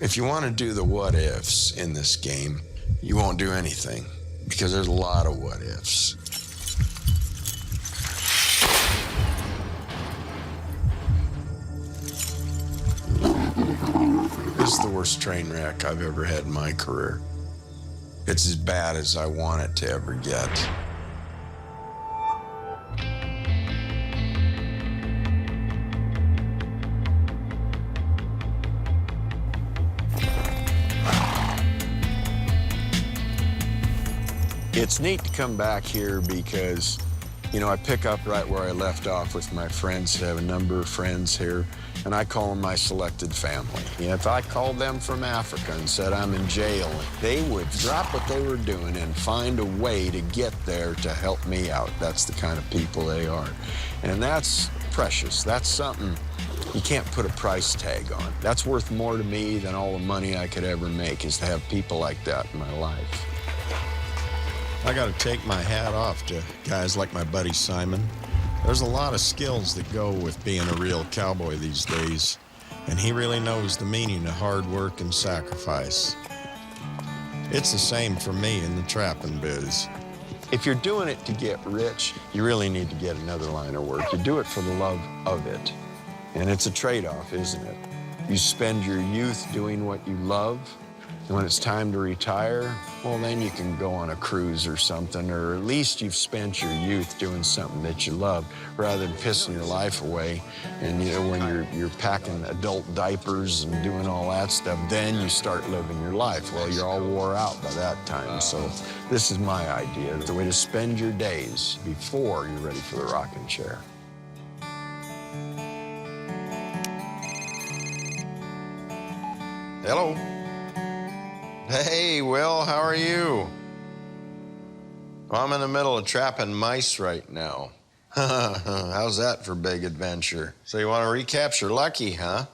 If you want to do the what ifs in this game, you won't do anything because there's a lot of what ifs. This is the worst train wreck I've ever had in my career. It's as bad as I want it to ever get. It's neat to come back here because, you know, I pick up right where I left off with my friends. I have a number of friends here, and I call them my selected family. You know, if I called them from Africa and said I'm in jail, they would drop what they were doing and find a way to get there to help me out. That's the kind of people they are. And that's precious. That's something you can't put a price tag on. That's worth more to me than all the money I could ever make, is to have people like that in my life. I gotta take my hat off to guys like my buddy Simon. There's a lot of skills that go with being a real cowboy these days, and he really knows the meaning of hard work and sacrifice. It's the same for me in the trapping biz. If you're doing it to get rich, you really need to get another line of work. You do it for the love of it, and it's a trade-off, isn't it? You spend your youth doing what you love, and when it's time to retire, well, then you can go on a cruise or something, or at least you've spent your youth doing something that you love, rather than pissing your life away. And, you know, when you're packing adult diapers and doing all that stuff, then you start living your life. Well, you're all wore out by that time. So this is my idea, the way to spend your days before you're ready for the rocking chair. Hello. Hey, Will, how are you? Well, I'm in the middle of trapping mice right now. How's that for big adventure? So you want to recapture Lucky, huh?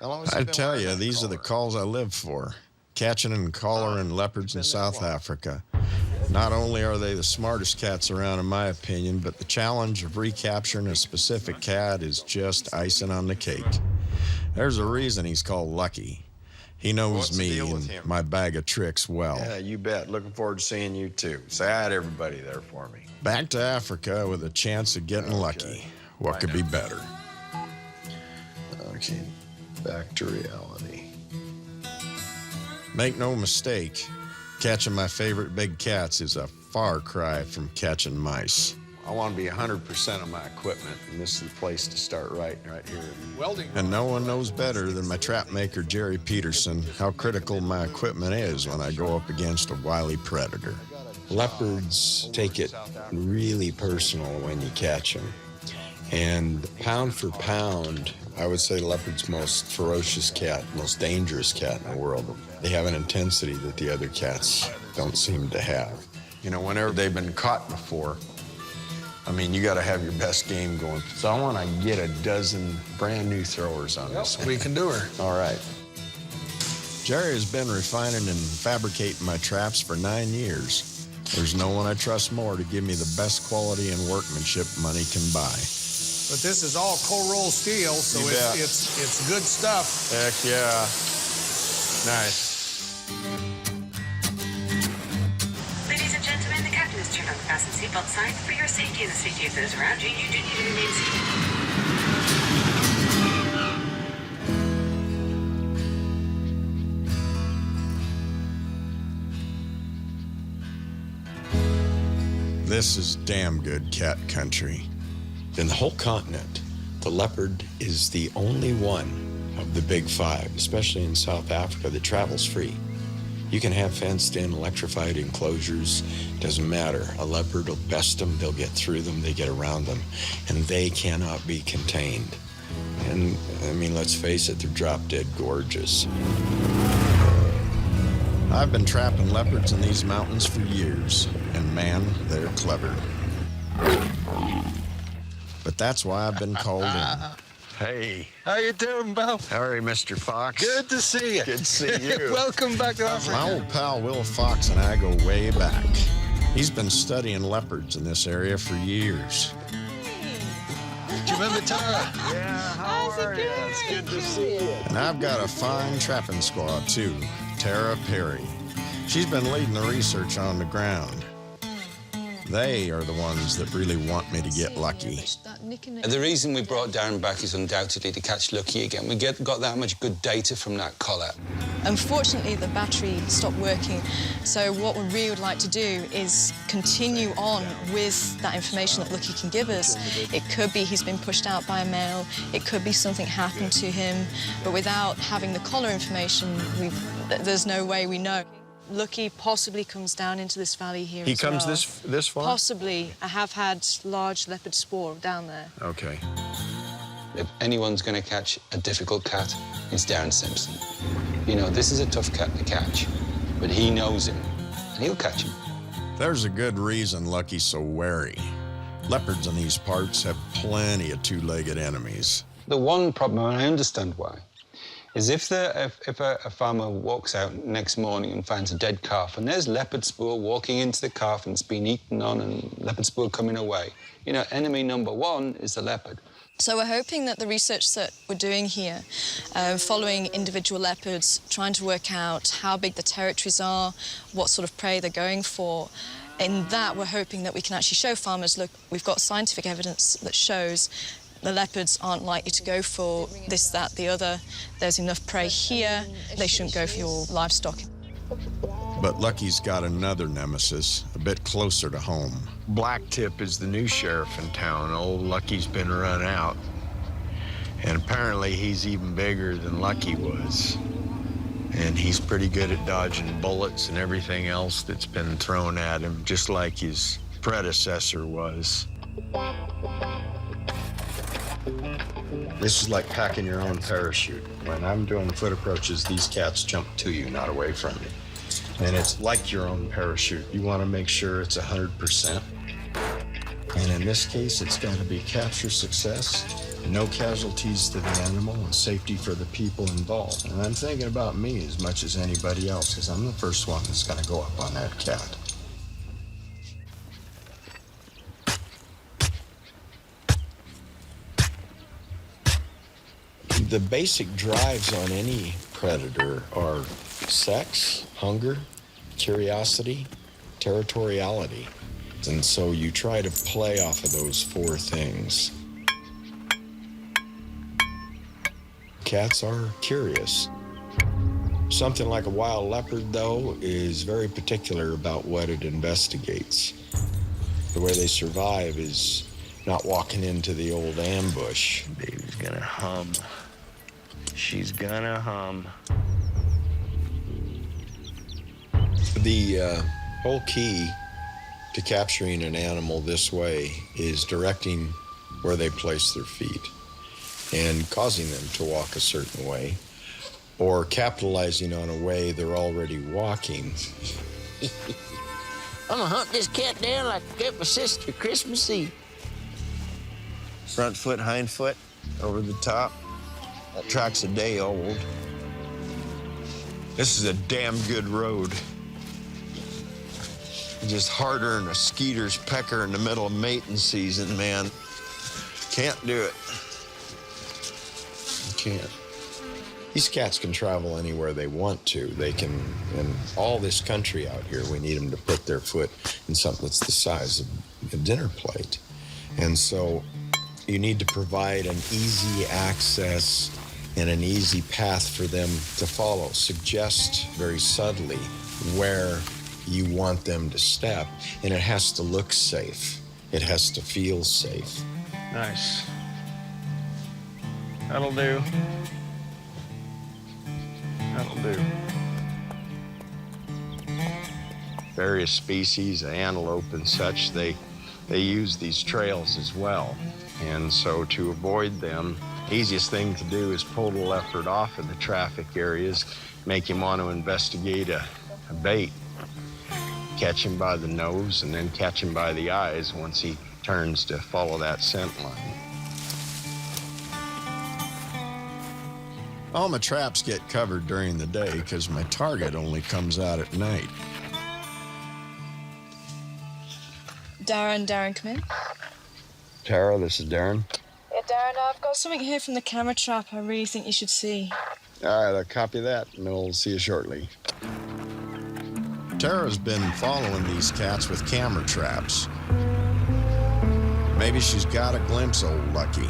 I tell you, these are the calls I live for. Catching and collaring leopards in South Africa. Not only are they the smartest cats around, in my opinion, but the challenge of recapturing a specific cat is just icing on the cake. There's a reason he's called Lucky. He knows me and my bag of tricks well. Yeah, you bet. Looking forward to seeing you, too. Say hi to everybody there for me. Back to Africa with a chance of getting lucky. What could be better? Okay, back to reality. Make no mistake, catching my favorite big cats is a far cry from catching mice. I want to be 100% of my equipment, and this is the place to start right here. Welding. And no one knows better than my trap maker, Jerry Peterson, how critical my equipment is when I go up against a wily predator. Leopards take it really personal when you catch them. And pound for pound, I would say leopard's most ferocious cat, most dangerous cat in the world. They have an intensity that the other cats don't seem to have. You know, whenever they've been caught before, I mean, you got to have your best game going. So I want to get a dozen brand new throwers on this. We can do her. All right. Jerry has been refining and fabricating my traps for 9 years. There's no one I trust more to give me the best quality and workmanship money can buy. But this is all cold-rolled steel, so it's good stuff. Heck yeah. Nice. Ladies and gentlemen, the captain has turned on the fasten seatbelt sign. For your safety and the safety of those around you, you do need to remain seated. This is damn good cat country. In the whole continent, the leopard is the only one of the big five, especially in South Africa, that travels free. You can have fenced-in, electrified enclosures. Doesn't matter. A leopard will best them. They'll get through them. They get around them. And they cannot be contained. And, I mean, let's face it, they're drop-dead gorgeous. I've been trapping leopards in these mountains for years. And, man, they're clever. But that's why I've been called in. Hey. How you doing, Bill? How are you, Mr. Fox? Good to see you. Good to see you. Welcome back to Africa. My old pal Will Fox and I go way back. He's been studying leopards in this area for years. Did you remember Tara? Yeah, how are you? It's good to see you. And I've got a fine trapping squad, too. Tara Perry. She's been leading the research on the ground. They are the ones that really want me to get lucky. The reason we brought Dairen back is undoubtedly to catch lucky again. We got that much good data from that collar. Unfortunately, the battery stopped working, so what we really would like to do is continue on with that information that Lucky can give us. It could be he's been pushed out by a male, it could be something happened to him, but without having the collar information, there's no way we know. Lucky possibly comes down into this valley here He as comes well. this far? Possibly. I have had large leopard spoor down there. Okay. If anyone's going to catch a difficult cat, it's Dairen Simpson. You know, this is a tough cat to catch, but he knows him, and he'll catch him. There's a good reason Lucky's so wary. Leopards in these parts have plenty of two-legged enemies. The one problem, and I understand why, is if a farmer walks out next morning and finds a dead calf, and there's leopard spoor walking into the calf and it's been eaten on and leopard spoor coming away, you know, enemy number one is the leopard. So we're hoping that the research that we're doing here, following individual leopards, trying to work out how big the territories are, what sort of prey they're going for, in that we're hoping that we can actually show farmers, look, we've got scientific evidence that shows the leopards aren't likely to go for this, that, the other. There's enough prey here. They shouldn't go for your livestock. But Lucky's got another nemesis, a bit closer to home. Blacktip is the new sheriff in town. Old Lucky's been run out. And apparently he's even bigger than Lucky was. And he's pretty good at dodging bullets and everything else that's been thrown at him, just like his predecessor was. This is like packing your own parachute. When I'm doing foot approaches, these cats jump to you, not away from you. And it's like your own parachute. You want to make sure it's 100%. And in this case, it's got to be capture success, no casualties to the animal, and safety for the people involved. And I'm thinking about me as much as anybody else, because I'm the first one that's going to go up on that cat. The basic drives on any predator are sex, hunger, curiosity, territoriality. And so you try to play off of those four things. Cats are curious. Something like a wild leopard, though, is very particular about what it investigates. The way they survive is not walking into the old ambush. Baby's gonna hum. She's gonna hum. The whole key to capturing an animal this way is directing where they place their feet and causing them to walk a certain way, or capitalizing on a way they're already walking. I'm gonna hunt this cat down like I got my sister Christmas Eve. Front foot, hind foot, over the top. That track's a day old. This is a damn good road. Just harder than a skeeter's pecker in the middle of mating season, man. Can't do it. You can't. These cats can travel anywhere they want to. They can, in all this country out here, we need them to put their foot in something that's the size of a dinner plate. And so you need to provide an easy access and an easy path for them to follow. Suggest very subtly where you want them to step, and it has to look safe. It has to feel safe. Nice. That'll do. That'll do. Various species, antelope and such, they use these trails as well. And so to avoid them, the easiest thing to do is pull the leopard off of the traffic areas, make him want to investigate a bait. Catch him by the nose and then catch him by the eyes once he turns to follow that scent line. All my traps get covered during the day because my target only comes out at night. Dairen, come in. Tara, this is Dairen. It's Darren, I've got something here from the camera trap I really think you should see. All right, I'll copy that, and we'll see you shortly. Tara's been following these cats with camera traps. Maybe she's got a glimpse of old Lucky.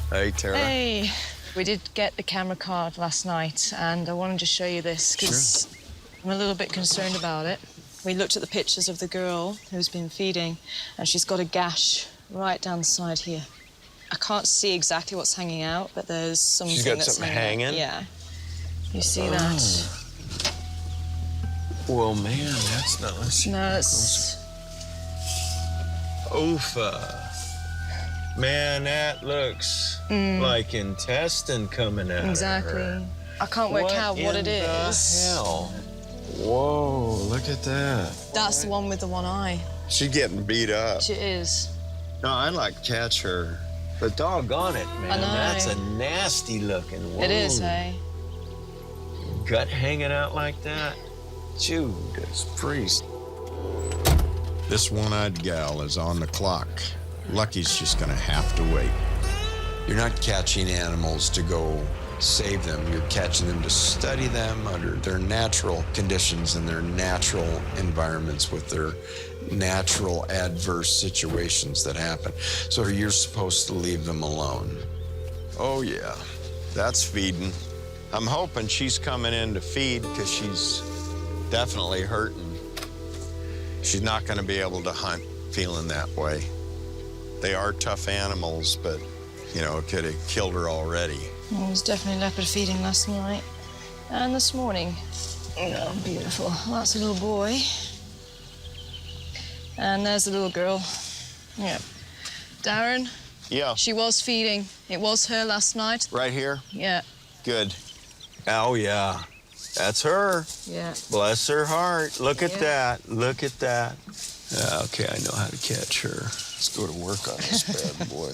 Hey, Tara. Hey. We did get the camera card last night, and I wanted to show you this because I'm a little bit concerned about it. We looked at the pictures of the girl who's been feeding, and she's got a gash right down the side here. I can't see exactly what's hanging out, but there's something She's got that's something hanging? Yeah. You see that? Well, man, that's not... No, it's... Oofa. Man, that looks like intestine coming out Exactly. of her. I can't work out what it is. What the hell? Whoa, look at that. That's the one with the one eye. She's getting beat up. She is. No, I'd like to catch her. But doggone it, man. I know. That's a nasty looking wound. It is, hey? Gut hanging out like that. Judas Priest. This one-eyed gal is on the clock. Lucky's just gonna have to wait. You're not catching animals to go save them. You're catching them to study them under their natural conditions and their natural environments with their natural adverse situations that happen. So you're supposed to leave them alone. Oh, yeah, that's feeding. I'm hoping she's coming in to feed because she's definitely hurting. She's not going to be able to hunt feeling that way. They are tough animals, but, you know, it could have killed her already. It was definitely leopard feeding last night and this morning. Oh, beautiful. That's a little boy. And there's a little girl. Yeah. Darren? Yeah. She was feeding. It was her last night. Right here? Yeah. Good. Oh, yeah. That's her. Yeah. Bless her heart. Look at Yeah. that. Look at that. Okay, I know how to catch her. Let's go to work on this bad boy.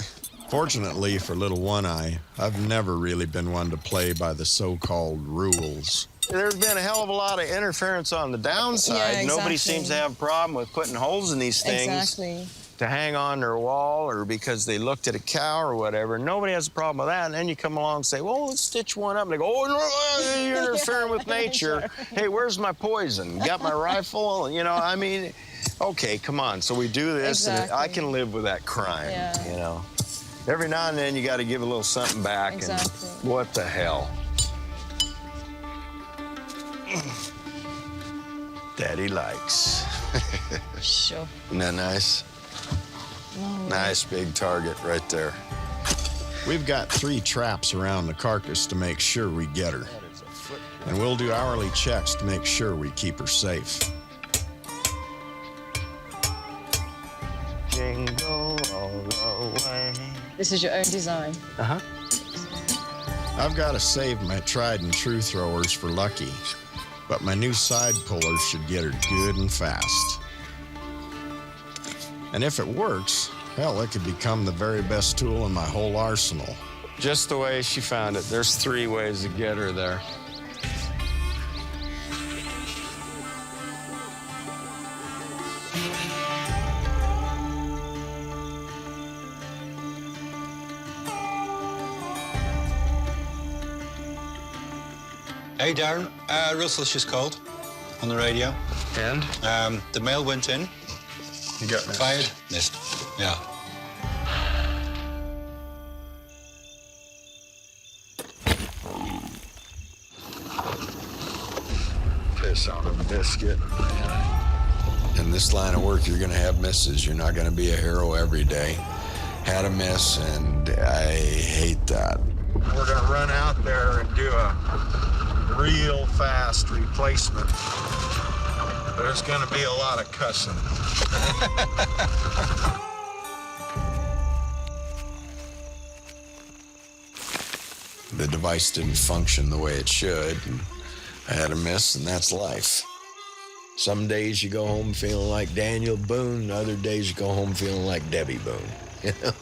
Fortunately for little One Eye, I've never really been one to play by the so-called rules. There's been a hell of a lot of interference on the downside. Yeah, exactly. Nobody seems to have a problem with putting holes in these things Exactly. to hang on their wall or because they looked at a cow or whatever. Nobody has a problem with that. And then you come along and say, well, let's stitch one up. And they go, oh, no, you're interfering with nature. Hey, where's my poison? Got my rifle? You know, I mean, okay, come on. So we do this, and I can live with that crime, you know. Every now and then you got to give a little something back. Exactly. And what the hell? Daddy likes. Sure. Isn't that nice? Oh, Nice big target right there. We've got 3 traps around the carcass to make sure we get her. And we'll do hourly checks to make sure we keep her safe. Jingle all the way. This is your own design. Uh-huh. I've got to save my tried and true throwers for Lucky, but my new side puller should get her good and fast. And if it works, hell, it could become the very best tool in my whole arsenal. Just the way she found it. There's 3 ways to get her there. Hey, Darren. Russell's just called on the radio. And? The mail went in. You got missed. Fired. Missed. Yeah. Piss on a biscuit. In this line of work, you're going to have misses. You're not going to be a hero every day. Had a miss, and I hate that. We're going to run out there and do a real fast replacement. There's going to be a lot of cussing. The device didn't function the way it should. And I had a miss, and that's life. Some days you go home feeling like Daniel Boone, other days you go home feeling like Debbie Boone, you know?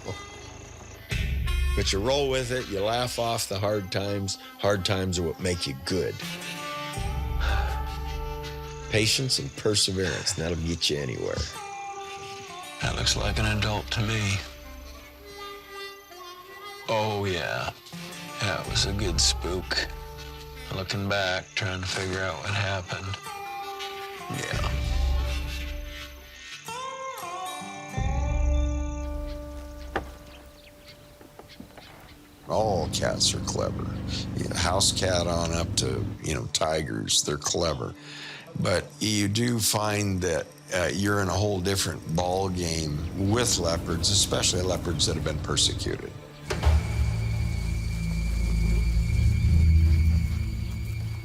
But you roll with it, you laugh off the hard times. Hard times are what make you good. Patience and perseverance, and that'll get you anywhere. That looks like an adult to me. Oh, yeah. That was a good spook. Looking back, trying to figure out what happened. Yeah. All cats are clever. House cat on up to, tigers, they're clever. But you do find that you're in a whole different ball game with leopards, especially leopards that have been persecuted.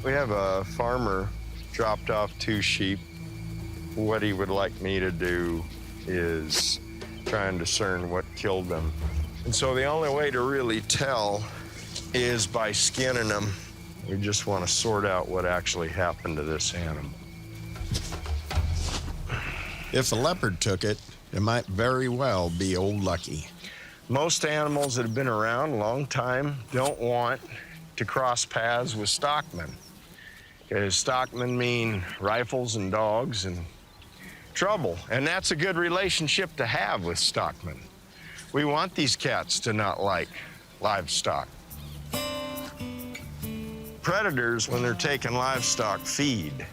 We have a farmer dropped off 2 sheep. What he would like me to do is try and discern what killed them. And so the only way to really tell is by skinning them. We just want to sort out what actually happened to this animal. If a leopard took it, it might very well be old Lucky. Most animals that have been around a long time don't want to cross paths with stockmen. Because stockmen mean rifles and dogs and trouble. And that's a good relationship to have with stockmen. We want these cats to not like livestock. Predators, when they're taking livestock, feed.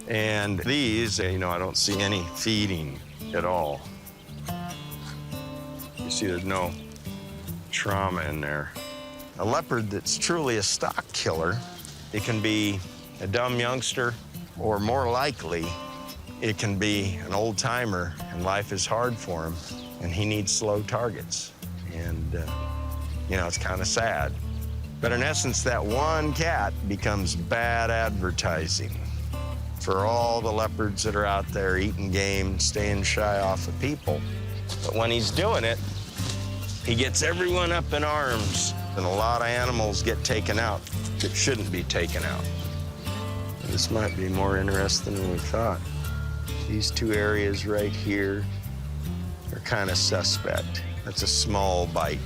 And these, I don't see any feeding at all. You see there's no trauma in there. A leopard that's truly a stock killer, it can be a dumb youngster, or more likely, it can be an old timer and life is hard for him and he needs slow targets. And, it's kind of sad. But in essence, that one cat becomes bad advertising for all the leopards that are out there eating game, staying shy off of people. But when he's doing it, he gets everyone up in arms, and a lot of animals get taken out that shouldn't be taken out. This might be more interesting than we thought. These 2 areas right here are kind of suspect. That's a small bite.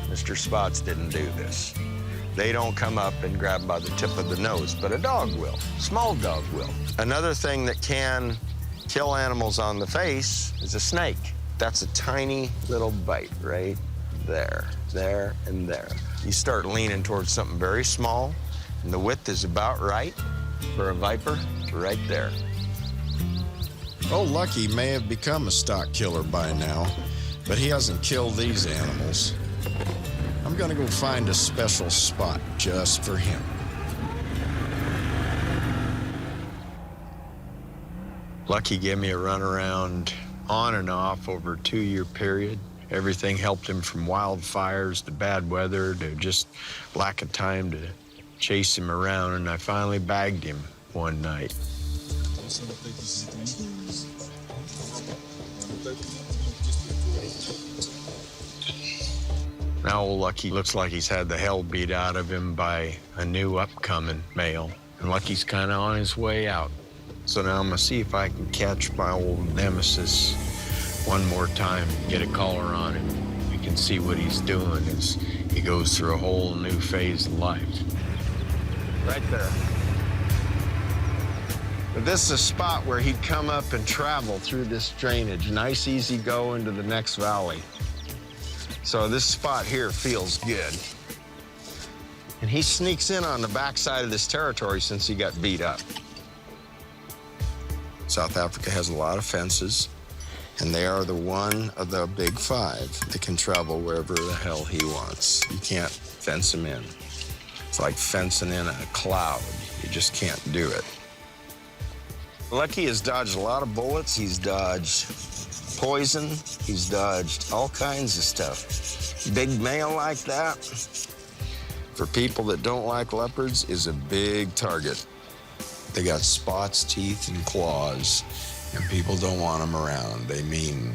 Mr. Spots didn't do this. They don't come up and grab by the tip of the nose, but a dog will. Small dog will. Another thing that can kill animals on the face is a snake. That's a tiny little bite right there, and there. You start leaning towards something very small, and the width is about right for a viper, right there. Old Lucky may have become a stock killer by now, but he hasn't killed these animals. I'm gonna go find a special spot just for him. Lucky gave me a runaround on and off over a 2-year period. Everything helped him from wildfires to bad weather to just lack of time to chase him around, and I finally bagged him one night. Now old Lucky looks like he's had the hell beat out of him by a new upcoming male, and Lucky's kind of on his way out. So now I'm gonna see if I can catch my old nemesis one more time, get a collar on him. We can see what he's doing as he goes through a whole new phase of life. Right there. But this is a spot where he'd come up and travel through this drainage. Nice, easy go into the next valley. So this spot here feels good. And he sneaks in on the backside of this territory since he got beat up. South Africa has a lot of fences, and they are the one of the big 5 that can travel wherever the hell he wants. You can't fence him in. It's like fencing in a cloud. You just can't do it. Lucky has dodged a lot of bullets. He's dodged poison. He's dodged all kinds of stuff. Big male like that, for people that don't like leopards, is a big target. They got spots, teeth, and claws, and people don't want them around. They mean,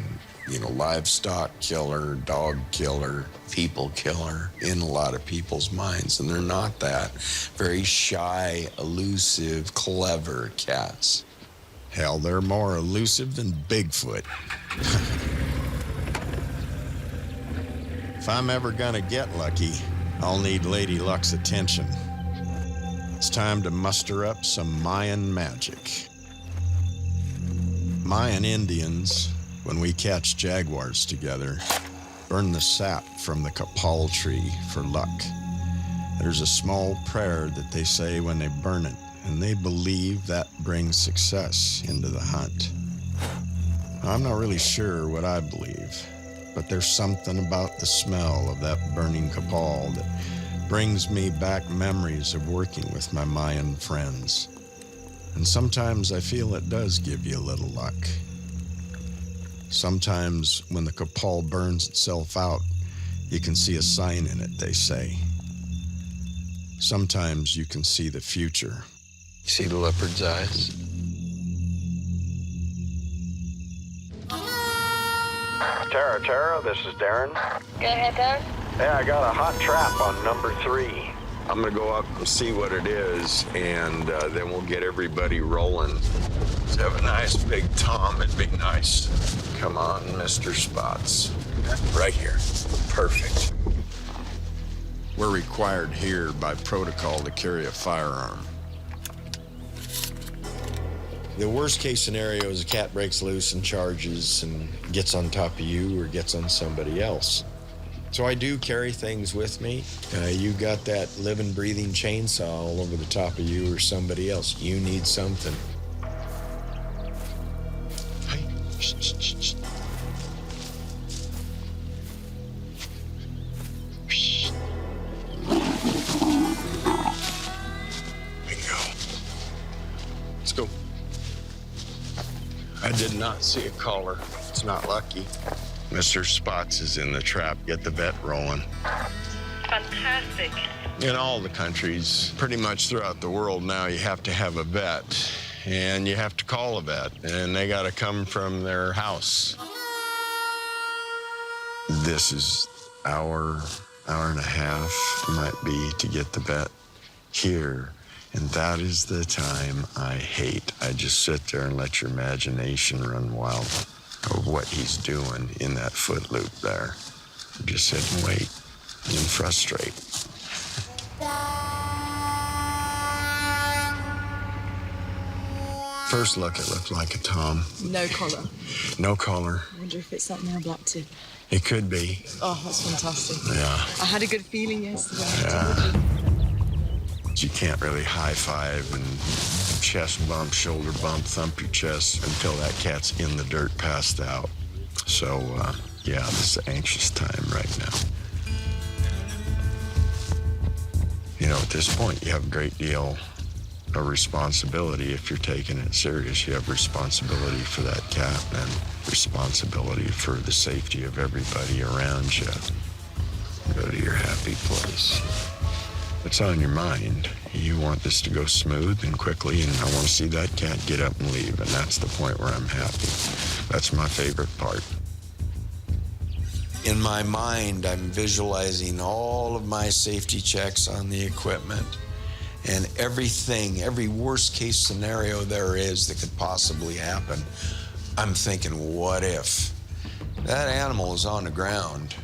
livestock killer, dog killer, people killer in a lot of people's minds, and they're not that. Very shy, elusive, clever cats. Hell, they're more elusive than Bigfoot. If I'm ever gonna get lucky, I'll need Lady Luck's attention. It's time to muster up some Mayan magic. Mayan Indians, when we catch jaguars together, burn the sap from the kapal tree for luck. There's a small prayer that they say when they burn it, and they believe that brings success into the hunt. I'm not really sure what I believe, but there's something about the smell of that burning kapal that brings me back memories of working with my Mayan friends. And sometimes I feel it does give you a little luck. Sometimes when the kapal burns itself out, you can see a sign in it, they say. Sometimes you can see the future. You see the leopard's eyes? Tara, this is Dairen. Go ahead, Darren. Yeah, I got a hot trap on number 3. I'm gonna go up and see what it is, and then we'll get everybody rolling. Let's have a nice big tom, it'd be nice. Come on, Mr. Spots. Right here. Perfect. We're required here by protocol to carry a firearm. The worst case scenario is a cat breaks loose and charges and gets on top of you or gets on somebody else. So I do carry things with me. You got that living, breathing chainsaw all over the top of you or somebody else. You need something. Hey, shh, shh, shh, shh. Shh. Bingo. Let's go. I did not see a caller. It's not lucky. Mr. Spots is in the trap. Get the vet rolling. Fantastic. In all the countries, pretty much throughout the world now, you have to have a vet, and you have to call a vet, and they got to come from their house. This is hour and a half, might be, to get the vet here. And that is the time I hate. I just sit there and let your imagination run wild of what he's doing in that foot loop there. Just sit and wait and frustrate. First look, it looked like a tom. No collar. No collar. I wonder if it's that male black tip. It could be. Oh, that's fantastic. Yeah. I had a good feeling yesterday. Yeah. You can't really high five and chest bump, shoulder bump, thump your chest until that cat's in the dirt, passed out. So, yeah, this is an anxious time right now. You know, at this point, you have a great deal of responsibility if you're taking it serious. You have responsibility for that cat and responsibility for the safety of everybody around you. Go to your happy place. What's on your mind? You want this to go smooth and quickly, and I want to see that cat get up and leave, and that's the point where I'm happy. That's my favorite part. In my mind, I'm visualizing all of my safety checks on the equipment and everything, every worst case scenario there is that could possibly happen. I'm thinking, what if? That animal is on the ground,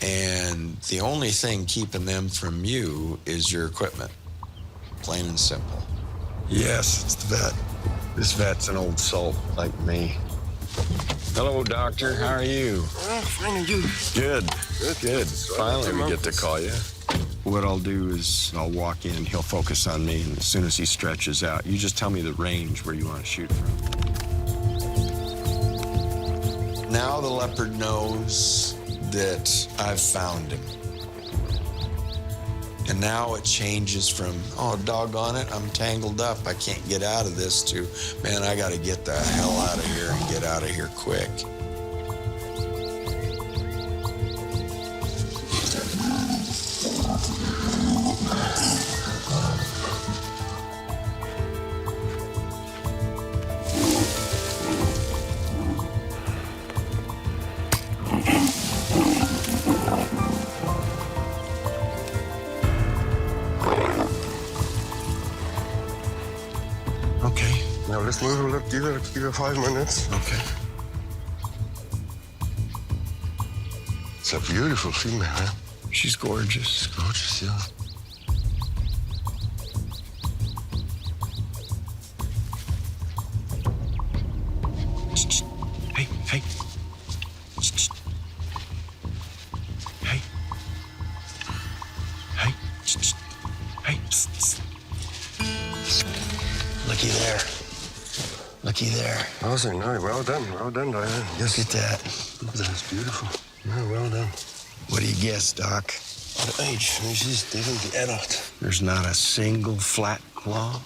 and the only thing keeping them from you is your equipment. Plain and simple. Yes, it's the vet. This vet's an old salt like me. Hello, doctor. How are you? Fine, and you? Good. Good. Finally, we get to call you. What I'll do is I'll walk in, he'll focus on me, and as soon as he stretches out, you just tell me the range where you want to shoot from. Now the leopard knows that I've found him. And now it changes from, oh, doggone it, I'm tangled up, I can't get out of this, to, man, I gotta get the hell out of here and get out of here quick. Okay. Now let's move a little. Give it 5 minutes. Okay. It's a beautiful female, huh? She's gorgeous. Gorgeous, yeah. Hey, hey. Looky there. Looky there. Awesome, no, well done, Dairen. Yes. Look at that. That's beautiful. No, well done. What do you guess, Doc? The age, she's definitely adult. There's not a single flat claw.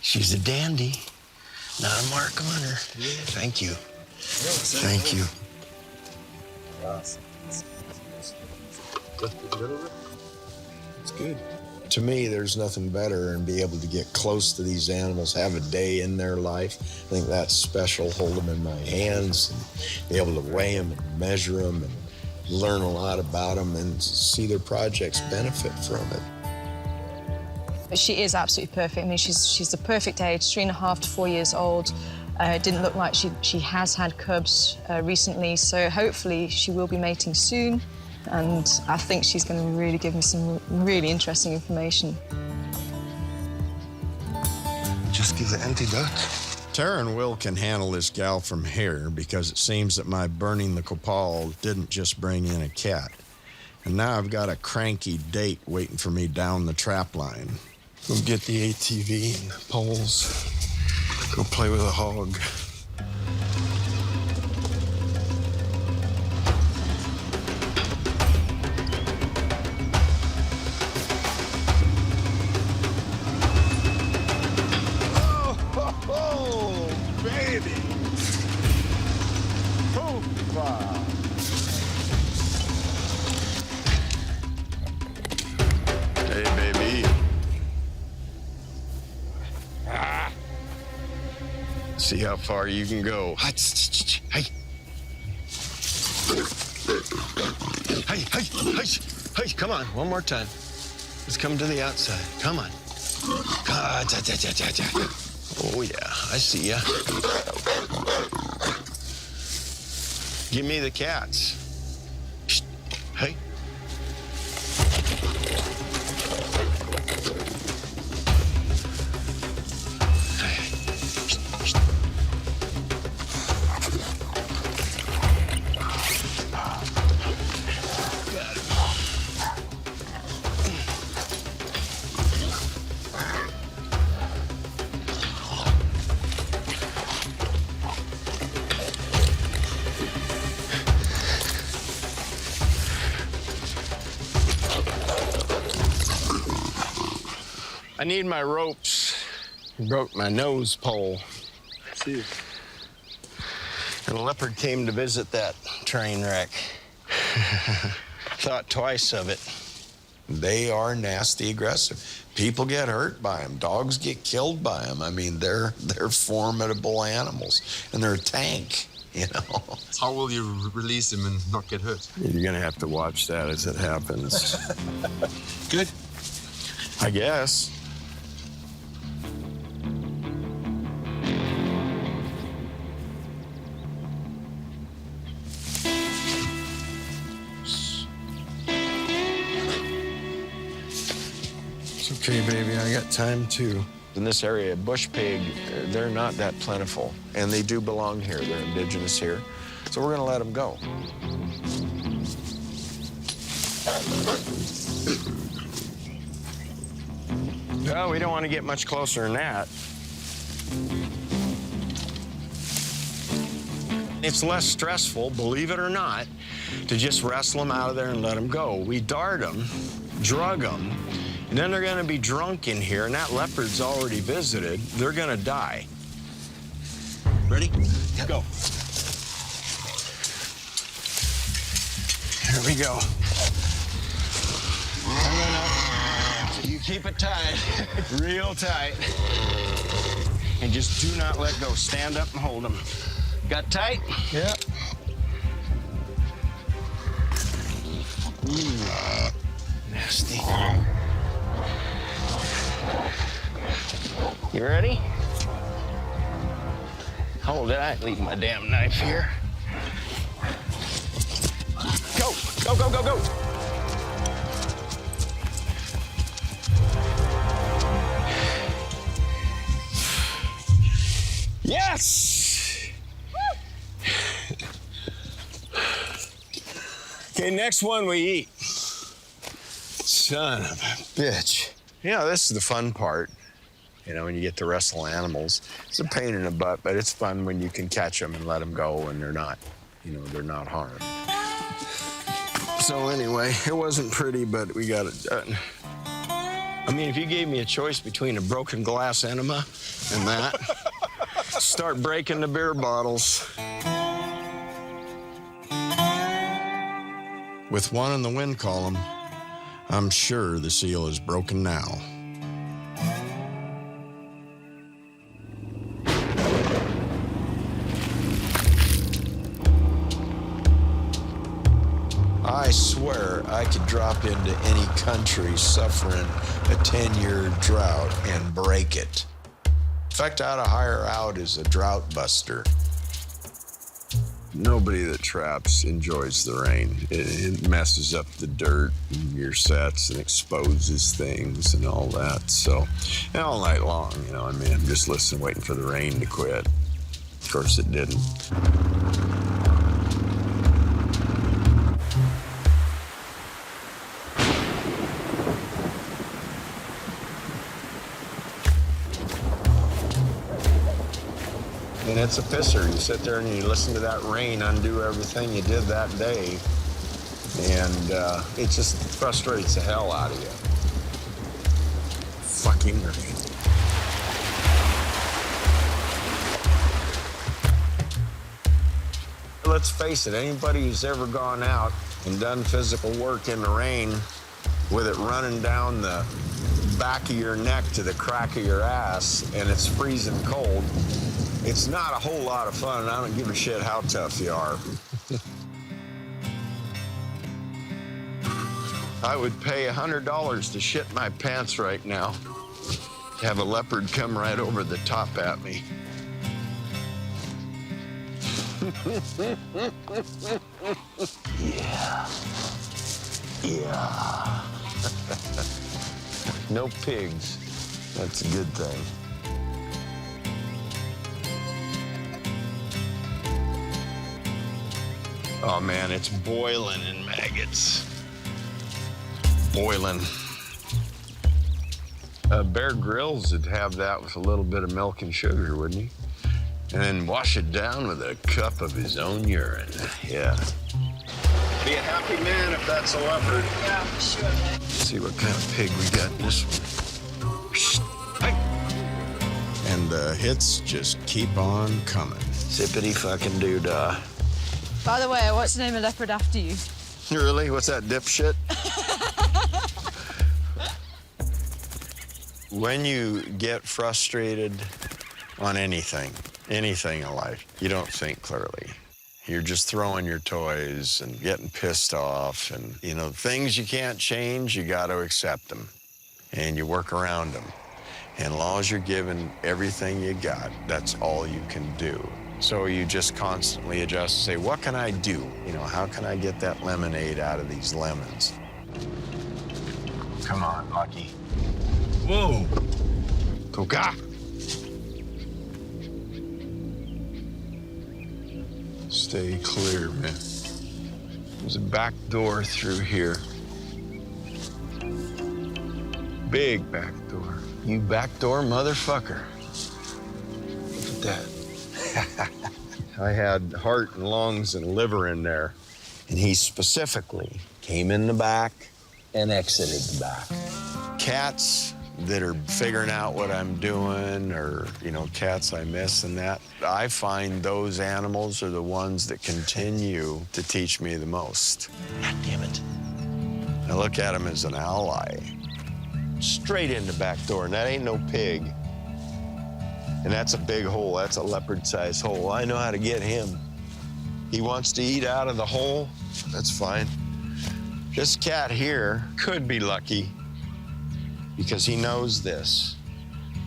She's a dandy. Not a mark on her. Thank you. Thank you. It's good. To me, there's nothing better than be able to get close to these animals, have a day in their life. I think that's special, hold them in my hands and be able to weigh them and measure them and learn a lot about them and see their projects benefit from it. But she is absolutely perfect. I mean, she's the perfect age, 3.5 to 4 years old. It didn't look like she has had cubs recently, so hopefully she will be mating soon. And I think she's going to really give me some really interesting information. Just give the antidote. Tara and Will can handle this gal from here because it seems that my burning the copal didn't just bring in a cat. And now I've got a cranky date waiting for me down the trap line. Go get the ATV and the poles. Go play with a hog. Oh, baby! Hoopa! Hey, baby. See how far you can go. Hey. Hey, come on, one more time. Let's come to the outside. Come on. Oh, yeah, I see ya. Give me the cats. Hey. I need my ropes. Broke my nose pole. See. And a leopard came to visit that train wreck. Thought twice of it. They are nasty aggressive. People get hurt by them. Dogs get killed by them. I mean, they're formidable animals. And they're a tank, you know. How will you release him and not get hurt? You're gonna have to watch that as it happens. Good. I guess. It's okay, baby. I got time, too. In this area, bush pig, they're not that plentiful. And they do belong here. They're indigenous here. So we're going to let them go. No, we don't want to get much closer than that. It's less stressful, believe it or not, to just wrestle them out of there and let them go. We dart them, drug them, and then they're going to be drunk in here, and that leopard's already visited. They're going to die. Ready? Yep. Go. Here we go. You keep it tight, real tight. And just do not let go. Stand up and hold them. Got tight? Yep. Nasty. You ready? Hold it. I leave my damn knife here. Go, go, go, go, go. Yes! Okay, next one we eat. Son of a bitch. Yeah, this is the fun part. You know, when you get to wrestle animals, it's a pain in the butt, but it's fun when you can catch them and let them go and they're not, you know, they're not harmed. So anyway, it wasn't pretty, but we got it done. I mean, if you gave me a choice between a broken glass enema and that, start breaking the beer bottles. With one in the wind column, I'm sure the seal is broken now. I swear I could drop into any country suffering a 10-year drought and break it. In fact, I ought to hire out as a drought buster. Nobody that traps enjoys the rain. It messes up the dirt in your sets and exposes things and all that. So, and all night long, you know, I mean, I'm just listening, waiting for the rain to quit. Of course, it didn't. And it's a pisser. You sit there and you listen to that rain undo everything you did that day, and it just frustrates the hell out of you. Fucking rain. Let's face it, anybody who's ever gone out and done physical work in the rain with it running down the back of your neck to the crack of your ass and it's freezing cold, it's not a whole lot of fun, and I don't give a shit how tough you are. I would pay $100 to shit my pants right now, to have a leopard come right over the top at me. Yeah. Yeah. No pigs. That's a good thing. Oh man, it's boiling in maggots. Boiling. Bear Grylls would have that with a little bit of milk and sugar, wouldn't he? And then wash it down with a cup of his own urine. Yeah. Be a happy man if that's a leopard. Yeah, for sure. Let's see what kind of pig we got in this one. Hey. And the hits just keep on coming. Zippity fucking doodah. By the way, what's the name of leopard after you? Really? What's that dipshit? When you get frustrated on anything in life, you don't think clearly. You're just throwing your toys and getting pissed off, and, you know, things you can't change, you got to accept them, and you work around them. And as long as you're giving everything you got, that's all you can do. So you just constantly adjust and say, what can I do? You know, how can I get that lemonade out of these lemons? Come on, Lucky. Whoa. Coca. Stay clear, man. There's a back door through here. Big back door. You backdoor motherfucker. Look at that. I had heart and lungs and liver in there. And he specifically came in the back and exited the back. Cats that are figuring out what I'm doing, or, you know, cats I miss and that, I find those animals are the ones that continue to teach me the most. God damn it. I look at them as an ally. Straight in the back door, and that ain't no pig. And that's a big hole. That's a leopard-sized hole. I know how to get him. He wants to eat out of the hole. That's fine. This cat here could be lucky because he knows this.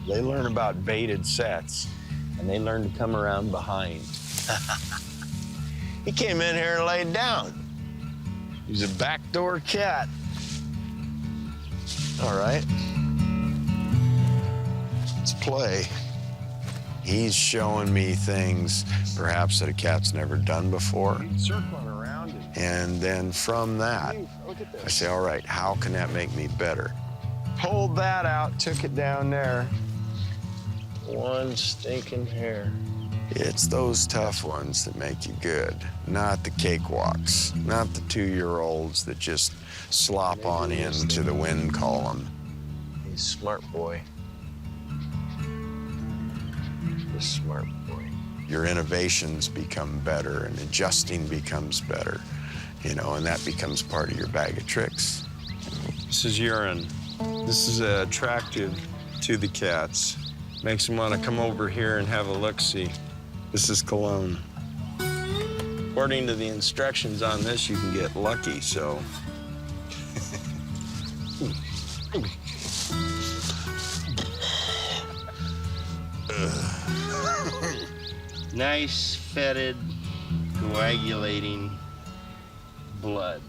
They learn about baited sets, and they learn to come around behind. He came in here and laid down. He's a backdoor cat. All right. Let's play. He's showing me things perhaps that a cat's never done before. Circling around it. And then from that, I say, all right, how can that make me better? Pulled that out, took it down there, one stinking hair. It's those tough ones that make you good, not the cakewalks, not the 2-year-olds that just slop on into the wind column. He's a smart boy. He's a smart boy. Your innovations become better and adjusting becomes better, you know, and that becomes part of your bag of tricks. This is urine. This is attractive to the cats. Makes them want to come over here and have a look-see. This is cologne. According to the instructions on this, you can get lucky, so. Nice, fetid, coagulating blood.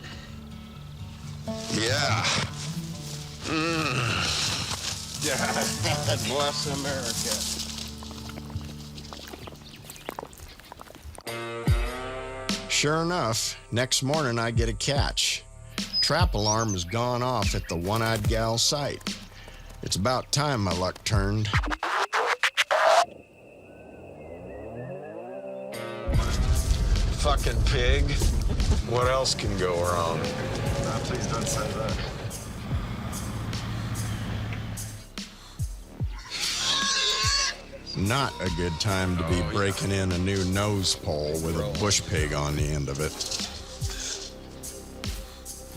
Yeah. God bless America. Sure enough, next morning I get a catch. Trap alarm has gone off at the one-eyed gal site. It's about time my luck turned. Fucking pig. What else can go wrong? No, please don't say that. Not a good time to be breaking in a new nose pole with a bush pig on the end of it.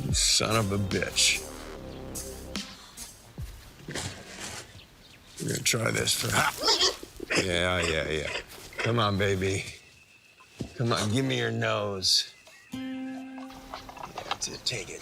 You son of a bitch. We're gonna try this for... Yeah. Come on, baby. Come on, give me your nose. That's it, take it.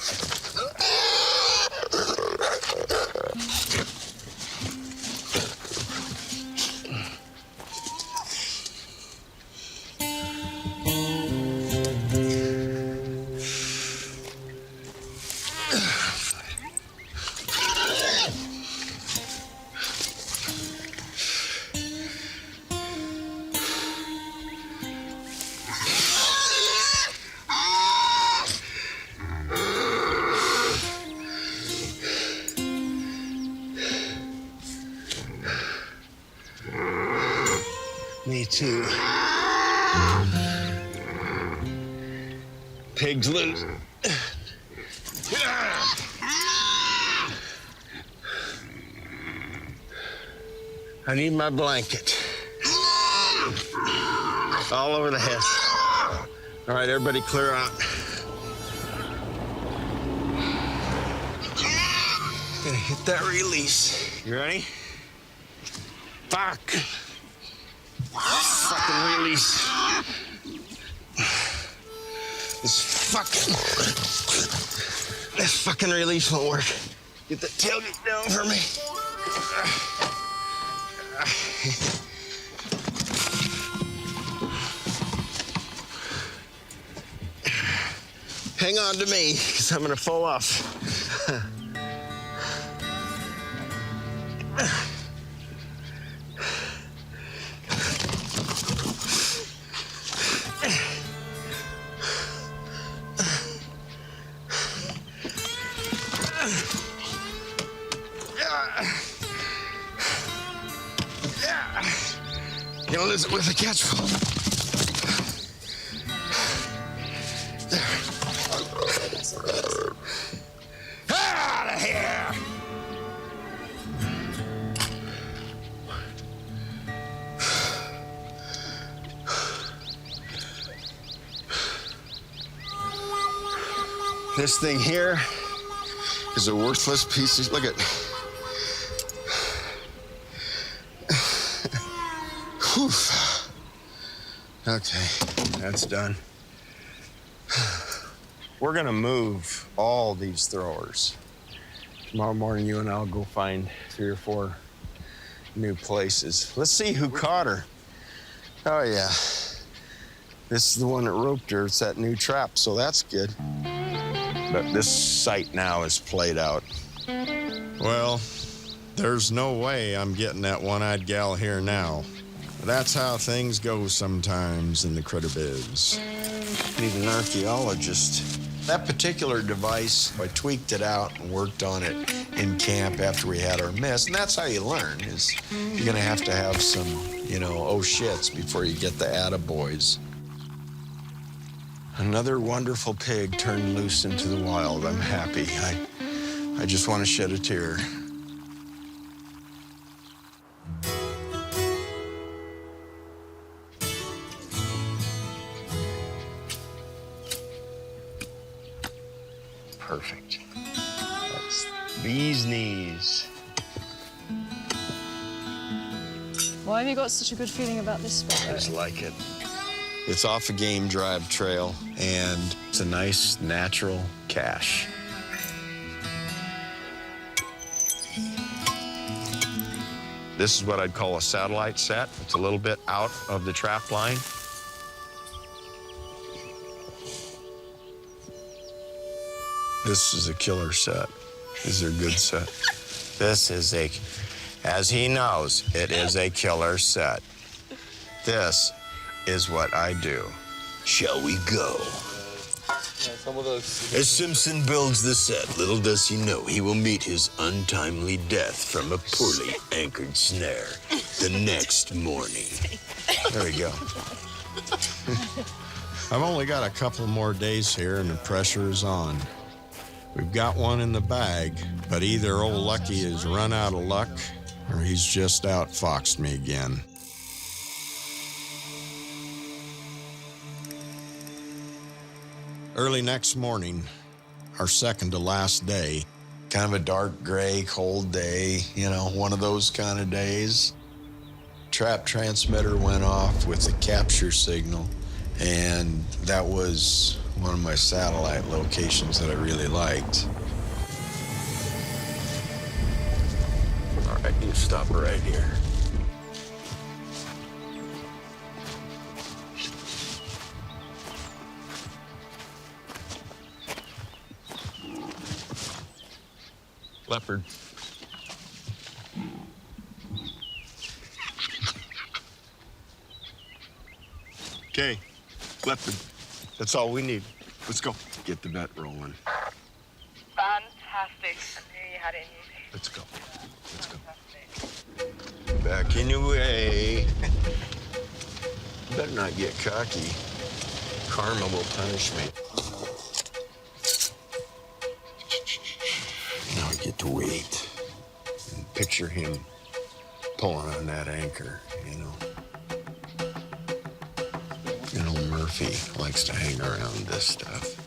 Me too. Pig's loose. I need my blanket. All over the head. All right, everybody clear out. Gonna hit that release. You ready? Fuck. Fucking release. This fucking release won't work. Get the tailgate down for me. Hang on to me, because I'm gonna fall off. Gonna lose it with a catchful. Out of here! This thing here is a worthless piece of... Look at... Whew. Okay, that's done. We're gonna move all these throwers. Tomorrow morning, you and I'll go find 3 or 4 new places. Let's see who caught her. Oh, yeah. This is the one that roped her. It's that new trap, so that's good. But this site now is played out. Well, there's no way I'm getting that one-eyed gal here now. That's how things go sometimes in the critter biz. Need an archaeologist. That particular device, I tweaked it out and worked on it in camp after we had our miss. And that's how you learn, is you're gonna have to have some, you know, oh shits before you get the attaboys. Another wonderful pig turned loose into the wild. I'm happy. I just want to shed a tear. Perfect. That's bee's knees. Why have you got such a good feeling about this spot? I just like it. It's off a game drive trail, and it's a nice, natural cache. This is what I'd call a satellite set. It's a little bit out of the trap line. This is a killer set. This is a good set. This is a, as he knows, it is a killer set. This is what I do. Shall we go? As Simpson builds the set, little does he know he will meet his untimely death from a poorly anchored snare the next morning. There we go. I've only got a couple more days here and the pressure is on. We've got one in the bag, but either old Lucky has run out of luck or he's just outfoxed me again. Early next morning, our second to last day, kind of a dark gray, cold day, you know, one of those kind of days. Trap transmitter went off with the capture signal, and that was one of my satellite locations that I really liked. All right, you stop right here. Leopard. Okay, Leopard. That's all we need. Let's go. Get the bet rolling. Fantastic. I knew you had it in you. Let's go. Let's go. Back in your way. Better not get cocky. Karma will punish me. Now I get to wait and picture him pulling on that anchor, you know. You know, Murphy likes to hang around this stuff.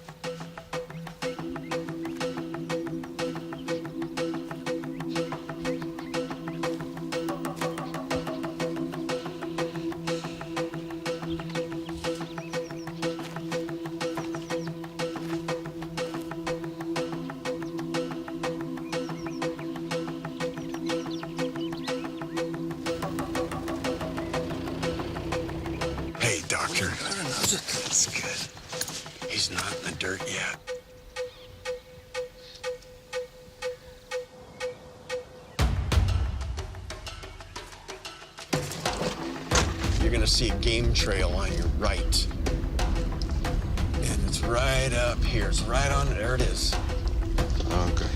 Hey, Doctor. That's good. He's not in the dirt yet. You're gonna see a game trail on your right. And it's right up here. It's right on, there it is. Okay.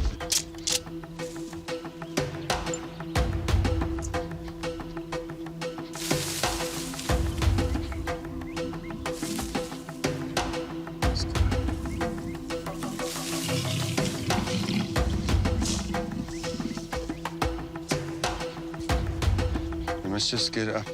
Let's just get up. Do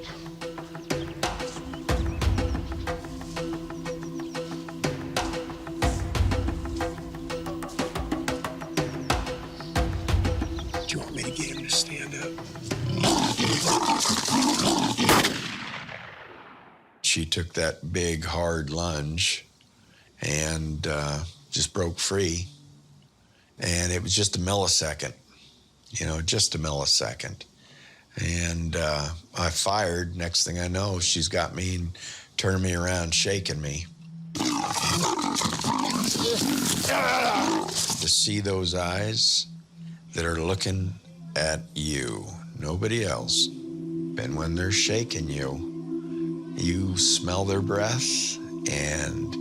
you want me to get him to stand up? She took that big, hard lunge and just broke free. And it was just a millisecond, you know, just a millisecond. And I fired. Next thing I know, she's got me and turned me around, shaking me. To see those eyes that are looking at you, nobody else. And when they're shaking you, you smell their breath and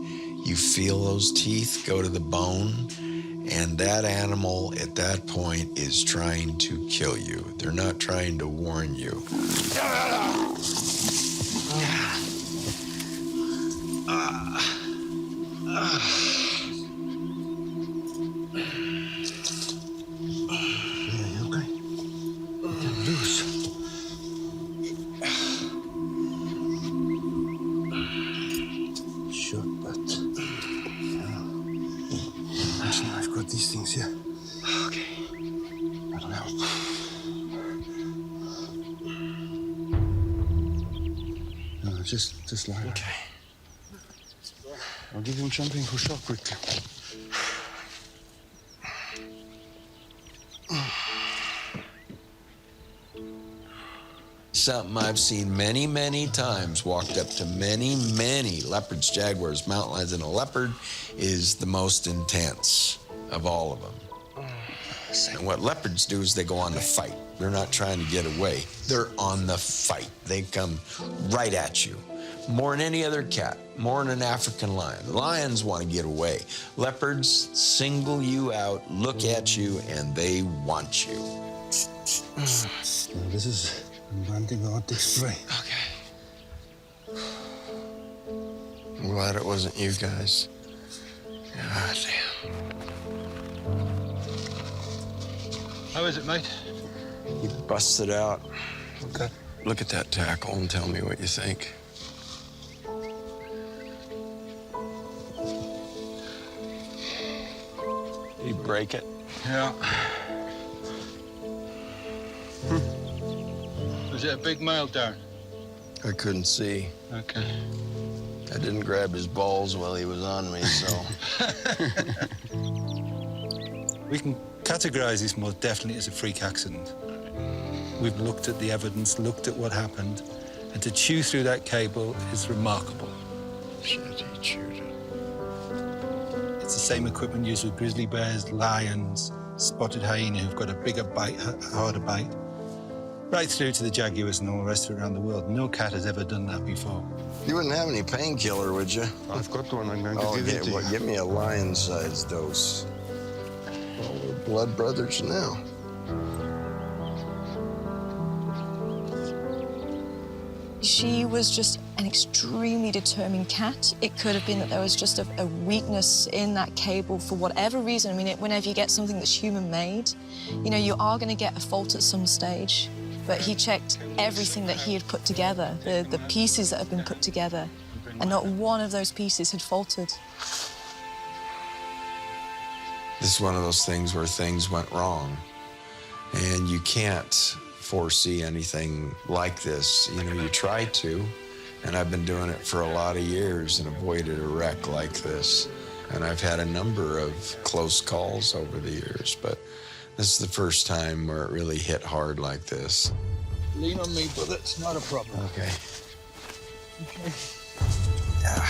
You feel those teeth go to the bone, and that animal at that point is trying to kill you. They're not trying to warn you. These things here. Okay. That'll help. No, just lie. Okay. I'll give him something for shock quickly. Something I've seen many, many times, walked up to many, many leopards, jaguars, mountain lions, and a leopard is the most intense of all of them. And what leopards do is they go on the fight. They're not trying to get away. They're on the fight. They come right at you. More than any other cat, more than an African lion. Lions want to get away. Leopards single you out, look at you, and they want you. Now, this is one thing I want to explain. Okay. I'm glad it wasn't you guys. God damn. How is it, mate? You busted out. Okay. Look at that tackle and tell me what you think. Did you break it? Yeah. Was it a big male, Dairen? I couldn't see. Okay. I didn't grab his balls while he was on me, so. We can categorize this most definitely as a freak accident. We've looked at the evidence, looked at what happened, and to chew through that cable is remarkable. Shit, he chewed it. It's the same equipment used with grizzly bears, lions, spotted hyena who've got a bigger bite, harder bite, right through to the jaguars and all the rest of it around the world. No cat has ever done that before. You wouldn't have any painkiller, would you? I've got one. I'm going to give it to you. Give me a lion-sized dose. Well, we're blood brothers now. She was just an extremely determined cat. It could have been that there was just a weakness in that cable for whatever reason. I mean, whenever you get something that's human-made, you know, you are going to get a fault at some stage. But he checked everything that he had put together, the pieces that had been put together, and not one of those pieces had faltered. This is one of those things where things went wrong, and you can't foresee anything like this. You know, you try to, and I've been doing it for a lot of years and avoided a wreck like this. And I've had a number of close calls over the years, but this is the first time where it really hit hard like this. Lean on me, brother. It's not a problem. Okay. Okay. Yeah.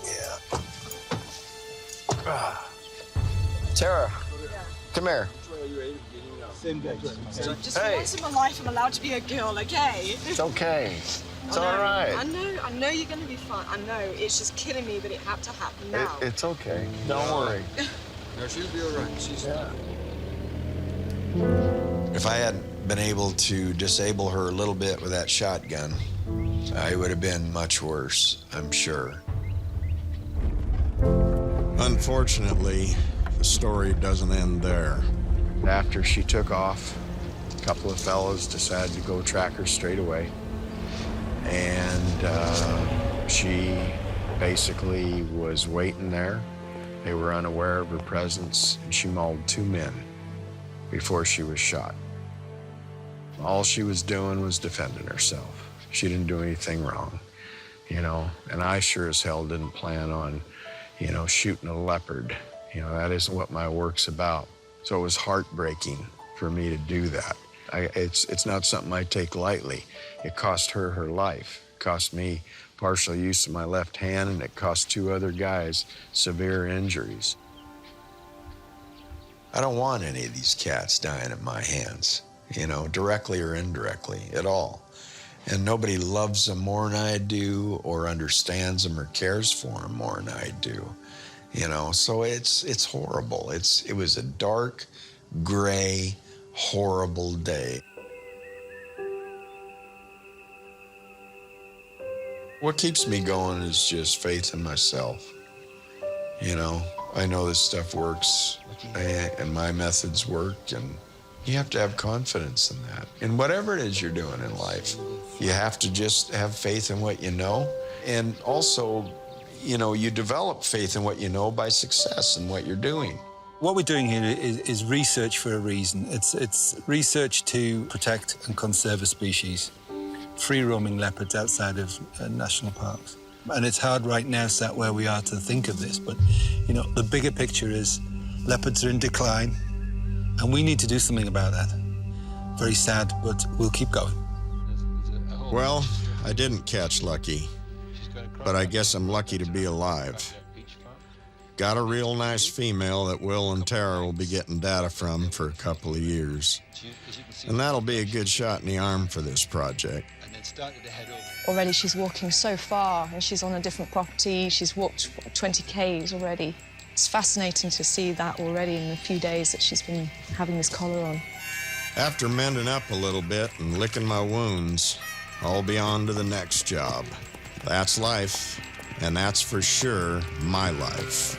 Yeah. Tara, come here. Just once in my life, I'm allowed to be a girl, okay? It's okay. It's all right. I know you're going to be fine. I know. It's just killing me that it had to happen now. It's okay. Don't worry. No, she'll be all right. She's If I hadn't been able to disable her a little bit with that shotgun, I would have been much worse, I'm sure. Unfortunately, the story doesn't end there. After she took off, a couple of fellows decided to go track her straight away. And she basically was waiting there. They were unaware of her presence, and she mauled 2 men before she was shot. All she was doing was defending herself. She didn't do anything wrong, you know, and I sure as hell didn't plan on, you know, shooting a leopard. You know, that isn't what my work's about. So it was heartbreaking for me to do that. It's not something I take lightly. It cost her her life. It cost me partial use of my left hand, and it cost 2 other guys severe injuries. I don't want any of these cats dying at my hands, you know, directly or indirectly at all. And nobody loves them more than I do, or understands them, or cares for them more than I do. You know, so it's horrible. It was a dark, gray, horrible day. What keeps me going is just faith in myself. You know, I know this stuff works, and my methods work, and you have to have confidence in that. In whatever it is you're doing in life, you have to just have faith in what you know. And also, you know, you develop faith in what you know by success in what you're doing. What we're doing here is research for a reason. It's research to protect and conserve a species, free-roaming leopards outside of national parks. And it's hard right now, sat where we are, to think of this, but, you know, the bigger picture is leopards are in decline, and we need to do something about that. Very sad, but we'll keep going. Well, I didn't catch Lucky, but I guess I'm lucky to be alive. Got a real nice female that Will and Tara will be getting data from for a couple of years. And that'll be a good shot in the arm for this project. Already she's walking so far, and she's on a different property. She's walked 20 Ks already. It's fascinating to see that already in the few days that she's been having this collar on. After mending up a little bit and licking my wounds, I'll be on to the next job. That's life, and that's for sure my life.